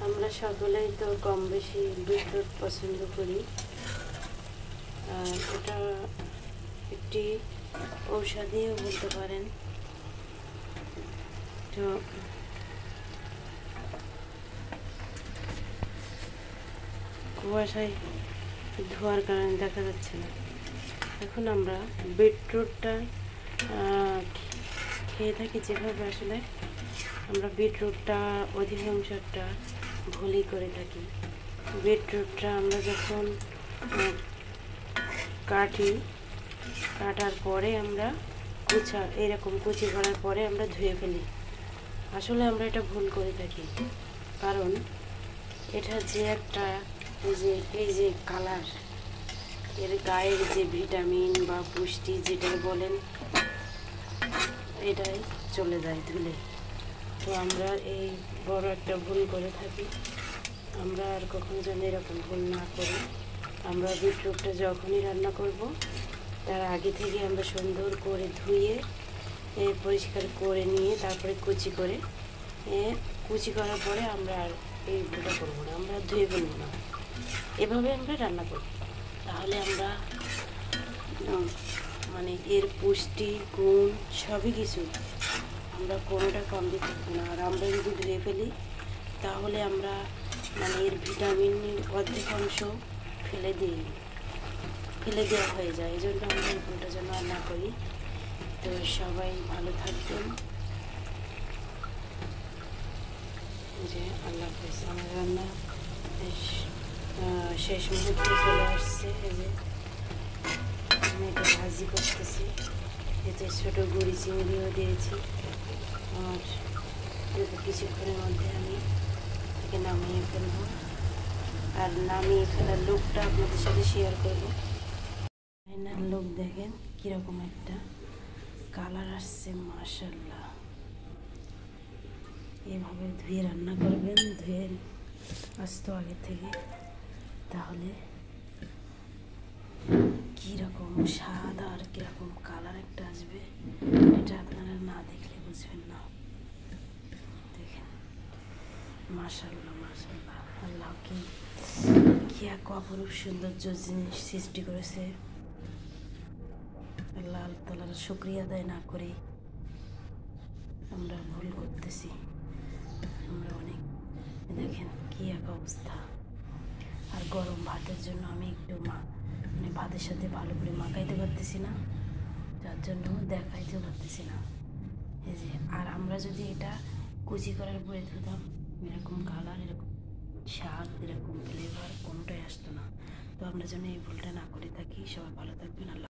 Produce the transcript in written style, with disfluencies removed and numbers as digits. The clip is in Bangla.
আমরা সকলেই তো কম বেশি বিটরুট পছন্দ করি। এটা একটি ঔষধিও বলতে পারেন। তো কুয়াশায় ধোয়ার কারণে দেখা যাচ্ছে না। এখন আমরা বিটরুটটা খেয়ে থাকি যেভাবে, আসলে আমরা বিটরুটটা অধিকাংশটা ভুলই করে থাকি। বিটরুটটা আমরা যখন কাটার পরে আমরা এরকম কুচি করার পরে আমরা ধুয়ে ফেলি। আসলে আমরা এটা ভুল করে থাকি, কারণ এটা যে একটা এই যে কালার, এর গায়ের যে ভিটামিন বা পুষ্টি যেটা বলেন, এটাই চলে যায় ধুলে। তো আমরা এই বড় একটা ভুল করে থাকি। আমরা আর কখনো যেন এরকম ভুল না করি। আমরা বিটরুটটা যখনই রান্না করব তার আগে থেকে আমরা সুন্দর করে ধুয়ে পরিষ্কার করে নিয়ে তারপরে কুচি করার পরে আমরা আর এই ভুলটা করবো না, আমরা ধুয়ে ফেলবো না, এভাবে আমরা রান্না করব। তাহলে আমরা মানে এর পুষ্টি গুণ সবই কিছু আমরা কোনোটা কমতি থাকবো না। আর আমরা যদি ধুয়ে ফেলি তাহলে আমরা মানে এর ভিটামিনের অর্ধেকাংশ ফেলে দেওয়া হয়ে যায়। এই জন্য আমরা এই ভুলটা যেন আর না করি। তো সবাই ভালো থাকবেন। যে আল্লাহ হাফেজ। আমার রান্না শেষ মুহূর্তে চলে আসছে। এই যে আমি এটা ভাজি করতেছি, এতে ছোটো গুঁড়ি চিংড়িও দিয়েছি। আর কিছুক্ষণের মধ্যে আমি এটাকে নামিয়ে ফেলবো। আর নামিয়ে ফেলার লুকটা আপনাদের সাথে শেয়ার করবো। ফাইনাল লুক দেখেন কীরকম একটা কালার আসছে, মাশাআল্লাহ। এভাবে ধুয়ে রান্না করবেন, ধুয়ে আসতো আগে থেকে, তাহলে কীরকম স্বাদ আর কীরকম কালার একটা আসবে এটা আপনারা না দেখলে বুঝবেন না। দেখেন মাশাআল্লাহ মাশাআল্লাহ, আল্লাহ কি এক অপরূপ সৌন্দর্য জিনিস সৃষ্টি করেছে। আল্লাহ তাআলার শুকরিয়া আদায় না করে আমরা ভুল করতেছি। আমরা অনেক, দেখেন কি এক অবস্থা। আর গরম ভাতের জন্য আমি একটু মানে ভাতের সাথে ভালো করে মাখাইতে পারতেছি না, যার জন্য দেখাইতেও পারতেছি না। এই যে, আর আমরা যদি এটা কুচি করার পরে ধুতাম, এরকম কালার, এরকম স্বাদ, এরকম ফ্লেভার কোনোটাই আসতো না। তো আমরা যেন এই ভুলটা না করে থাকি। সবাই ভালো থাকবেন। আল্লাহ।